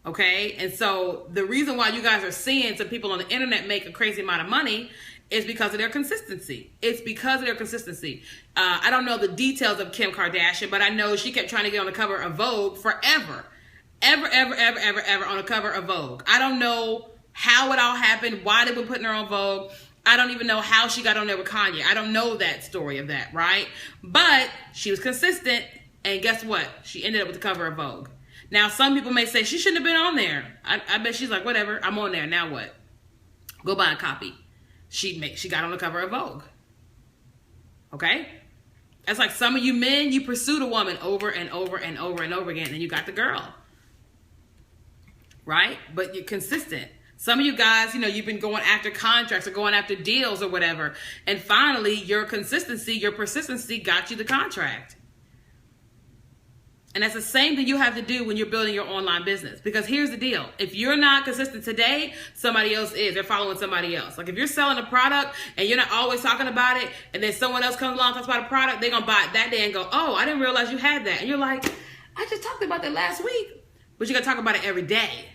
Okay? And so the reason why you guys are seeing some people on the internet make a crazy amount of money is because of their consistency. It's because of their consistency. I don't know the details of Kim Kardashian, but I know she kept trying to get on the cover of Vogue forever. Ever on the cover of Vogue. I don't know how it all happened, why they were putting her on Vogue. I don't even know how she got on there with Kanye. I don't know that story of that, right? But she was consistent, and guess what? She ended up with the cover of Vogue. Now, some people may say she shouldn't have been on there. I bet she's like, whatever, I'm on there, now what? Go buy a copy. She got on the cover of Vogue. Okay? That's like some of you men, you pursued a woman over and over and over and over again, and you got the girl. Right? But you're consistent. Some of you guys, you've been going after contracts or going after deals or whatever, and finally your consistency, your persistency got you the contract. And that's the same thing you have to do when you're building your online business. Because here's the deal. If you're not consistent today, somebody else is. They're following somebody else. Like if you're selling a product and you're not always talking about it, and then someone else comes along and talks about a product, they're going to buy it that day and go, oh, I didn't realize you had that. And you're like, I just talked about that last week. But you got to talk about it every day.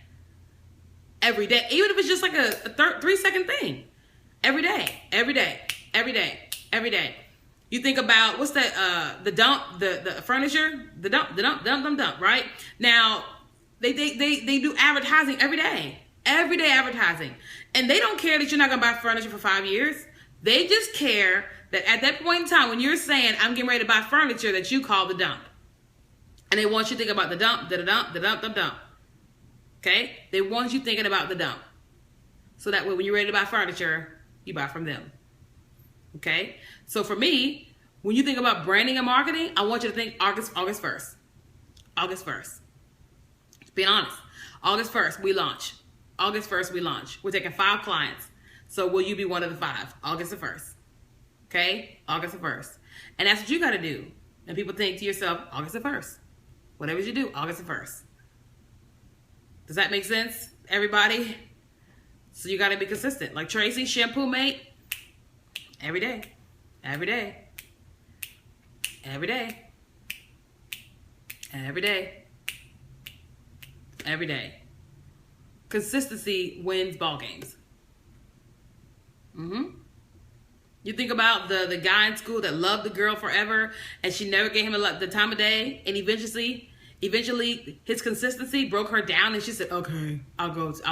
Every day. Even if it's just like a 3-second thing. Every day. Every day. Every day. Every day. You think about, what's that, the dump, the furniture, the dump, right? Now, they do advertising every day advertising. And they don't care that you're not going to buy furniture for 5 years. They just care that at that point in time, when you're saying, I'm getting ready to buy furniture, that you call the dump. And they want you to think about the dump. Okay? They want you thinking about the dump. So that way, when you're ready to buy furniture, you buy from them. Okay? So for me, when you think about branding and marketing, I want you to think August 1st. August 1st. Being honest. August 1st, we launch. August 1st, we launch. We're taking 5 clients. So will you be one of the 5? August the 1st. Okay? August the 1st. And that's what you got to do. And people think to yourself, August the 1st. Whatever you do, August the 1st. Does that make sense, everybody? So you got to be consistent. Like Tracy, shampoo mate. Every day. Every day. Every day. Every day. Every day. Consistency wins ball games. You think about the guy in school that loved the girl forever and she never gave him the time of day, and eventually his consistency broke her down, and she said, okay, I'll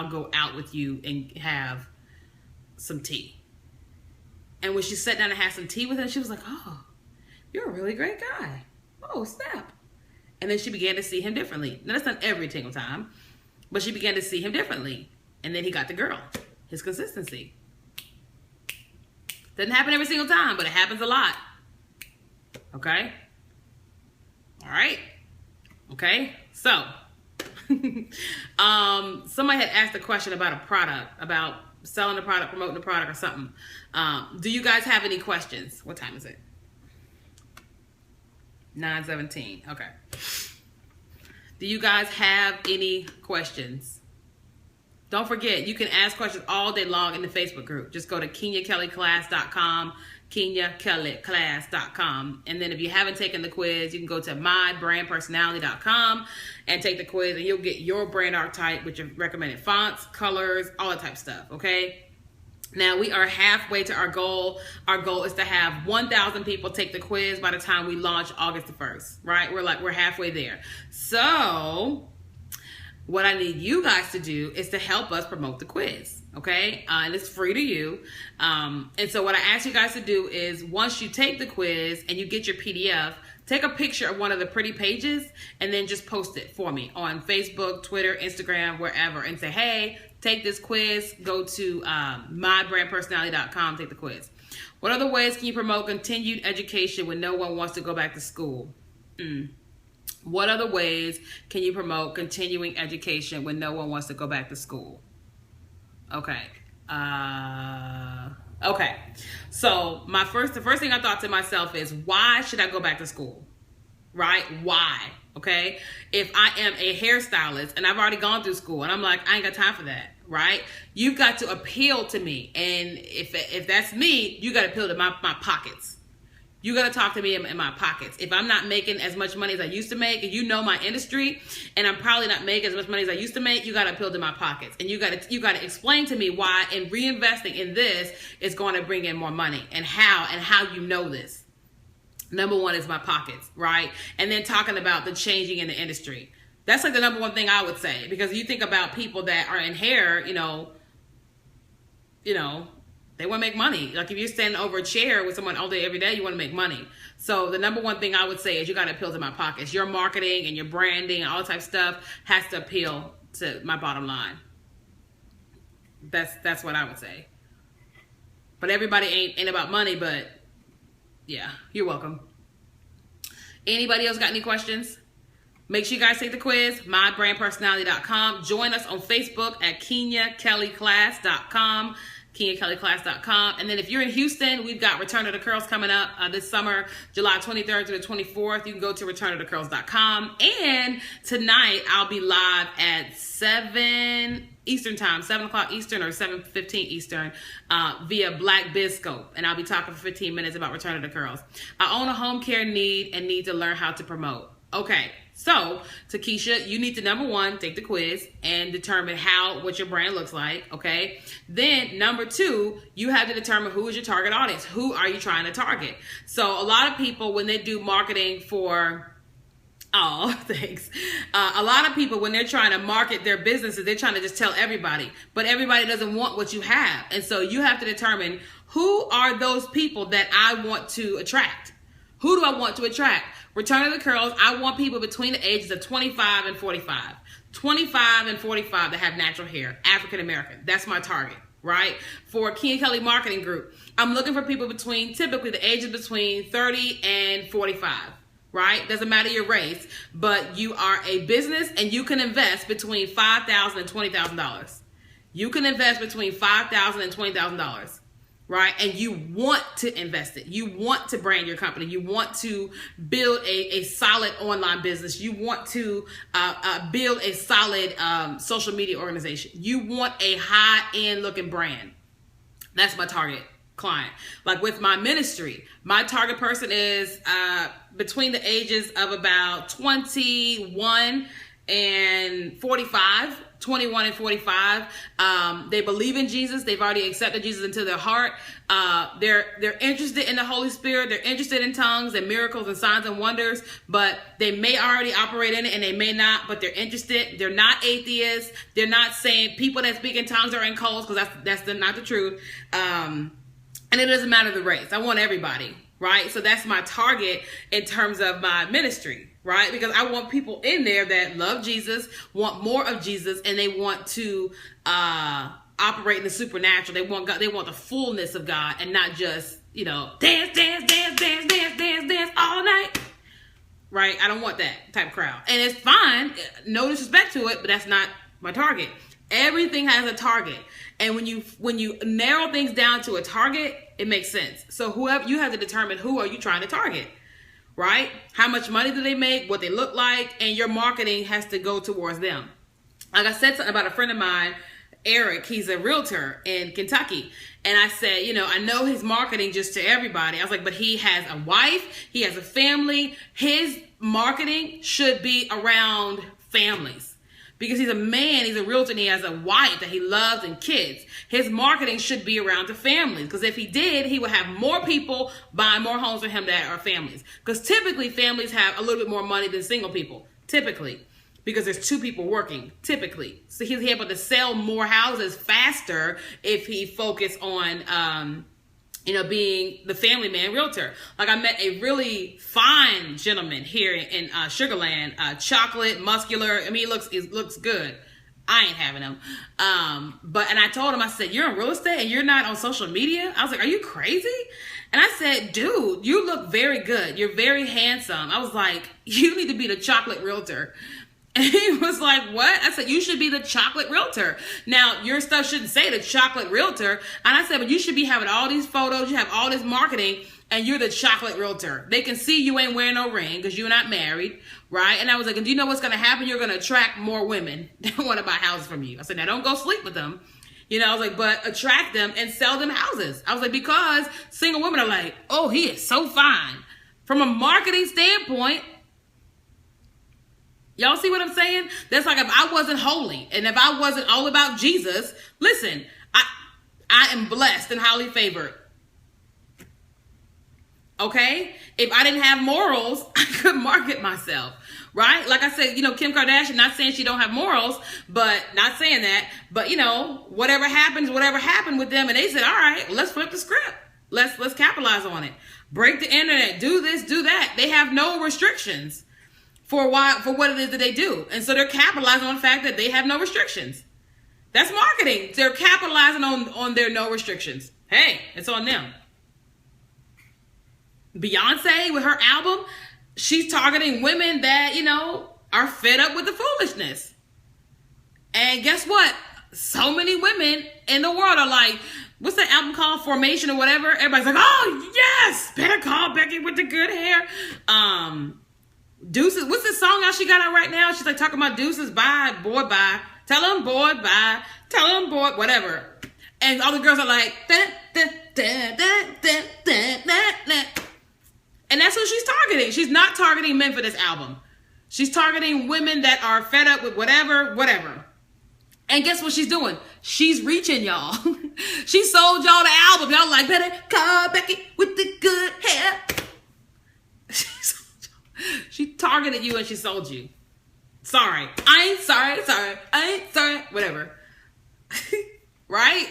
go out with you and have some tea. And when she sat down and had some tea with him, she was like, oh, you're a really great guy. Oh, snap. And then she began to see him differently. Now, that's not every single time, but she began to see him differently. And then he got the girl. His consistency. Doesn't happen every single time, but it happens a lot. Okay? All right? Okay? So, somebody had asked a question about a product, about selling the product, promoting the product or something. Do you guys have any questions? What time is it? 9:17. Okay. Do you guys have any questions? Don't forget, you can ask questions all day long in the Facebook group. Just go to KenyaKellyClass.com, KenyaKellyClass.com. And then if you haven't taken the quiz, you can go to mybrandpersonality.com and take the quiz, and you'll get your brand archetype with your recommended fonts, colors, all that type of stuff, okay? Now, we are halfway to our goal. Our goal is to have 1,000 people take the quiz by the time we launch August the 1st, right? We're halfway there. So what I need you guys to do is to help us promote the quiz, okay? And it's free to you. And so what I ask you guys to do is, once you take the quiz and you get your PDF, take a picture of one of the pretty pages and then just post it for me on Facebook, Twitter, Instagram, wherever, and say, hey, take this quiz, go to mybrandpersonality.com, take the quiz. What other ways can you promote continued education when no one wants to go back to school? What other ways can you promote continuing education when no one wants to go back to school? Okay. Okay. So the first thing I thought to myself is, why should I go back to school? Right? Why? Okay. If I am a hairstylist and I've already gone through school and I'm like, I ain't got time for that. Right? You've got to appeal to me. And if that's me, you got to appeal to my pockets. You got to talk to me in my pockets. If I'm not making as much money as I used to make, and you know my industry, and I'm probably not making as much money as I used to make, you got to appeal to my pockets. And you got to explain to me why in reinvesting in this is going to bring in more money, and how you know this. Number one is my pockets, right? And then talking about the changing in the industry. That's like the number one thing I would say, because you think about people that are in hair, you know, they want to make money. Like if you're standing over a chair with someone all day, every day, you want to make money. So the number one thing I would say is you got to appeal to my pockets. Your marketing and your branding and all type of stuff has to appeal to my bottom line. That's what I would say. But everybody ain't about money, but yeah, you're welcome. Anybody else got any questions? Make sure you guys take the quiz, mybrandpersonality.com. Join us on Facebook at KenyaKellyClass.com. KenyaKellyClass.com. And then if you're in Houston, we've got Return of the Curls coming up this summer, July 23rd to the 24th. You can go to returnofthecurls.com. And tonight I'll be live at 7 Eastern time, 7 o'clock Eastern or 7:15 Eastern via Black Bizscope. And I'll be talking for 15 minutes about Return of the Curls. I own a home care need and need to learn how to promote. Okay, so Takesha, you need to, number one, take the quiz and determine what your brand looks like, okay? Then number two, you have to determine who is your target audience. Who are you trying to target? So a lot of people, when they do marketing for, thanks. A lot of people, when they're trying to market their businesses, they're trying to just tell everybody, but everybody doesn't want what you have. And so you have to determine, who are those people that I want to attract? Who do I want to attract? Return of the Curls, I want people between the ages of 25 and 45. 25 and 45 that have natural hair, African American. That's my target, right? For Kenya Kelly Marketing Group, I'm looking for people typically the ages between 30 and 45, right? Doesn't matter your race, but you are a business and you can invest between $5,000 and $20,000. You can invest between $5,000 and $20,000. Right? And you want to invest it. You want to brand your company. You want to build a solid online business. You want to build a solid social media organization. You want a high-end looking brand. That's my target client. Like with my ministry, my target person is between the ages of about 21 and 45. 21 and 45. They believe in Jesus. They've already accepted Jesus into their heart. They're interested in the Holy Spirit. They're interested in tongues and miracles and signs and wonders, but they may already operate in it and they may not, but they're interested. They're not atheists. They're not saying people that speak in tongues are in cults, because that's not the truth. And it doesn't matter the race. I want everybody, right? So that's my target in terms of my ministry, right? Because I want people in there that love Jesus, want more of Jesus, and they want to operate in the supernatural. They want God, they want the fullness of God, and not just, you know, dance, dance, dance, dance, dance, dance, dance all night. Right? I don't want that type of crowd. And it's fine. No disrespect to it, but that's not my target. Everything has a target. And when you narrow things down to a target, it makes sense. So whoever, you have to determine who are you trying to target, right? How much money do they make, what they look like, and your marketing has to go towards them. Like I said something about a friend of mine, Eric, he's a realtor in Kentucky. And I said, you know, I know his marketing just to everybody. I was like, but he has a wife, he has a family. His marketing should be around families. Because he's a man, he's a realtor, and he has a wife that he loves and kids. His marketing should be around the families. Because if he did, he would have more people buying more homes for him that are families. Because typically families have a little bit more money than single people. Typically. Because there's two people working, typically. So he's able to sell more houses faster if he focused on, being the family man realtor. Like I met a really fine gentleman here in Sugar Land, chocolate, muscular. I mean, he looks good. I ain't having him. And I told him, I said, you're in real estate and you're not on social media? I was like, are you crazy? And I said, dude, you look very good. You're very handsome. I was like, you need to be the chocolate realtor. And he was like, what? I said, you should be the chocolate realtor. Now, your stuff shouldn't say the chocolate realtor. And I said, but you should be having all these photos. You have all this marketing, and you're the chocolate realtor. They can see you ain't wearing no ring because you're not married, right? And I was like, and do you know what's going to happen? You're going to attract more women that want to buy houses from you. I said, now don't go sleep with them. You know, I was like, but attract them and sell them houses. I was like, because single women are like, oh, he is so fine. From a marketing standpoint, y'all see what I'm saying? That's like if I wasn't holy and if I wasn't all about Jesus, listen, I am blessed and highly favored. Okay? If I didn't have morals, I could market myself, right? Like I said, you know, Kim Kardashian, not saying she don't have morals, but not saying that, but you know, whatever happened with them, and they said, all right, let's flip the script. Let's capitalize on it. Break the internet, do this, do that. They have no restrictions for what it is that they do. And so they're capitalizing on the fact that they have no restrictions. That's marketing. They're capitalizing on their no restrictions. Hey, it's on them. Beyonce with her album, she's targeting women that, you know, are fed up with the foolishness. And guess what? So many women in the world are like, what's that album called? Formation or whatever. Everybody's like, oh, yes, better call Becky with the good hair. Deuces, what's this song out she got out right now? She's like talking about deuces, bye, boy, bye. Tell them, boy, bye. Tell them, boy, whatever. And all the girls are like, da, da, da, da, da, da, da, da. And that's who she's targeting. She's not targeting men for this album. She's targeting women that are fed up with whatever. And guess what she's doing? She's reaching y'all. She sold y'all the album. Y'all like, better call Becky with the good hair. She targeted you and she sold you. Sorry. I ain't sorry. Whatever. Right?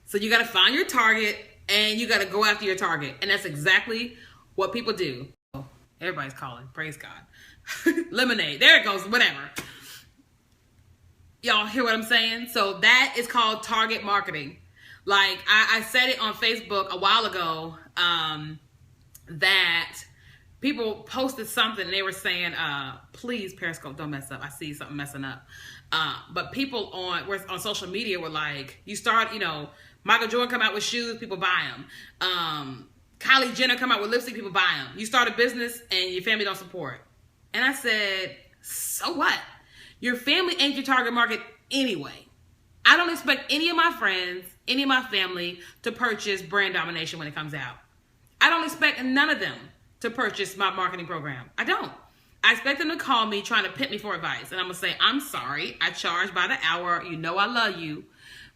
So you got to find your target and you got to go after your target. And that's exactly what people do. Oh, everybody's calling. Praise God. Lemonade. There it goes. Whatever. Y'all hear what I'm saying? So that is called target marketing. Like I said it on Facebook a while ago, that people posted something and they were saying, please Periscope don't mess up. I see something messing up. But people on social media were like, you start, you know, Michael Jordan come out with shoes, people buy them. Kylie Jenner come out with lipstick, people buy them. You start a business and your family don't support. And I said, so what? Your family ain't your target market anyway. I don't expect any of my friends, any of my family to purchase Brand Domination when it comes out. I don't expect none of them to purchase my marketing program. I don't. I expect them to call me trying to pimp me for advice. And I'm going to say, I'm sorry. I charge by the hour. You know I love you.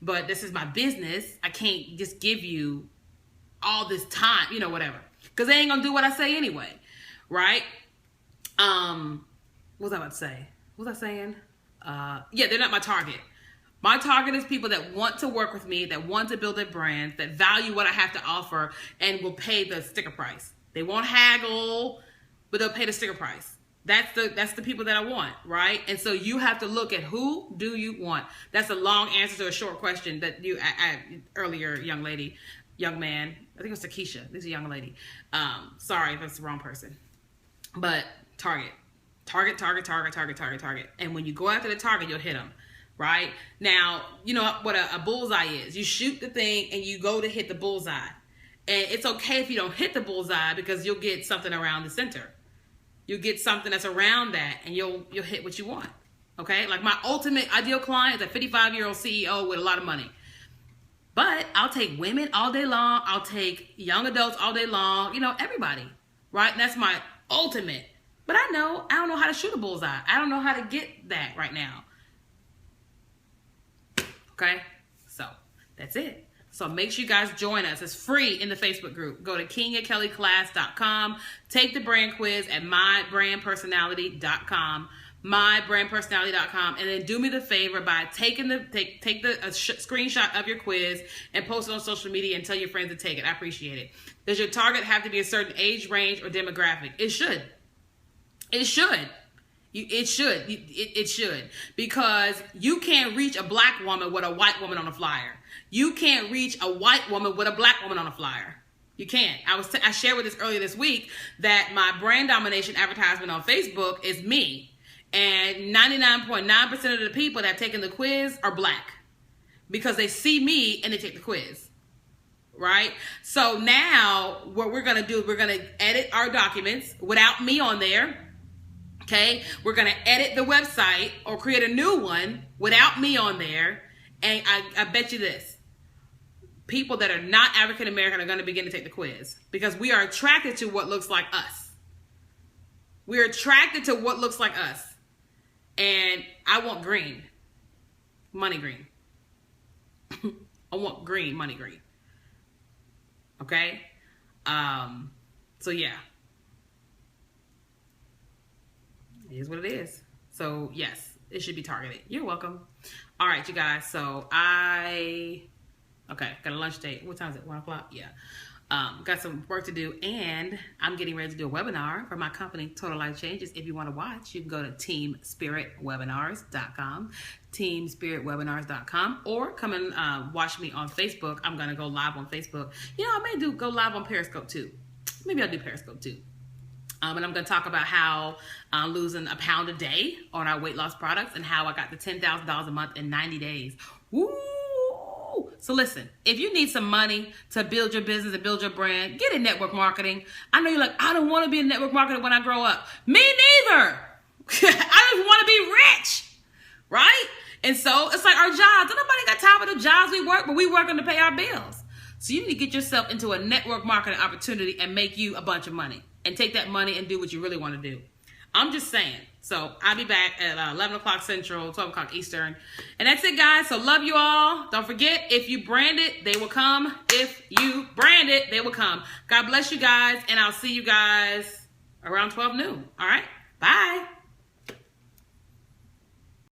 But this is my business. I can't just give you all this time, you know, whatever. Because they ain't going to do what I say anyway. Right? What was I about to say? What was I saying? Yeah, they're not my target. My target is people that want to work with me, that want to build their brands, that value what I have to offer, and will pay the sticker price. They won't haggle, but they'll pay the sticker price. That's the people that I want, right? And so you have to look at who do you want. That's a long answer to a short question that you earlier, young man. I think it was Takesha. This is a young lady. Sorry if that's the wrong person. But target. And when you go after the target, you'll hit them. Right? Now, you know what a bullseye is. You shoot the thing and you go to hit the bullseye. And it's okay if you don't hit the bullseye because you'll get something around the center. You'll get something that's around that and you'll hit what you want. Okay? Like my ultimate ideal client is a 55-year-old CEO with a lot of money. But I'll take women all day long. I'll take young adults all day long. You know, everybody. Right? And that's my ultimate. But I don't know how to shoot a bullseye. I don't know how to get that right now. Okay, so that's it. So make sure you guys join us. It's free in the Facebook group. Go to KenyaKellyClass.com. Take the brand quiz at mybrandpersonality.com. mybrandpersonality.com, and then do me the favor by taking take a screenshot of your quiz and post it on social media and tell your friends to take it. I appreciate it. Does your target have to be a certain age range or demographic? It should. It should. It should, because you can't reach a black woman with a white woman on a flyer. You can't reach a white woman with a black woman on a flyer. You can't. I shared with this earlier this week that my brand domination advertisement on Facebook is me, and 99.9% of the people that have taken the quiz are black because they see me and they take the quiz. Right? So now what we're going to do, we're going to edit our documents without me on there. Okay, we're going to edit the website or create a new one without me on there. And I bet you this. People that are not African American are going to begin to take the quiz because we are attracted to what looks like us. We're attracted to what looks like us. And I want green. Money green. I want green, money green. Okay? So yeah. It is what it is. So yes, it should be targeted. You're welcome. All right, you guys. So got a lunch date. What time is it? 1 o'clock? Yeah. Got some work to do, and I'm getting ready to do a webinar for my company, Total Life Changes. If you want to watch, you can go to teamspiritwebinars.com, teamspiritwebinars.com, or come and watch me on Facebook. I'm going to go live on Facebook. You know, I may go live on Periscope too. Maybe I'll do Periscope too. And I'm going to talk about how I'm losing a pound a day on our weight loss products and how I got to $10,000 a month in 90 days. Woo! So listen, if you need some money to build your business and build your brand, get in network marketing. I know you're like, I don't want to be in network marketing when I grow up. Me neither. I just want to be rich, right? And so it's like our jobs. Nobody got time for the jobs we work, but we working to pay our bills. So you need to get yourself into a network marketing opportunity and make you a bunch of money. And take that money and do what you really want to do. I'm just saying. So I'll be back at 11 o'clock Central, 12 o'clock Eastern. And that's it, guys. So love you all. Don't forget, if you brand it, they will come. If you brand it, they will come. God bless you guys. And I'll see you guys around 12 noon. All right? Bye.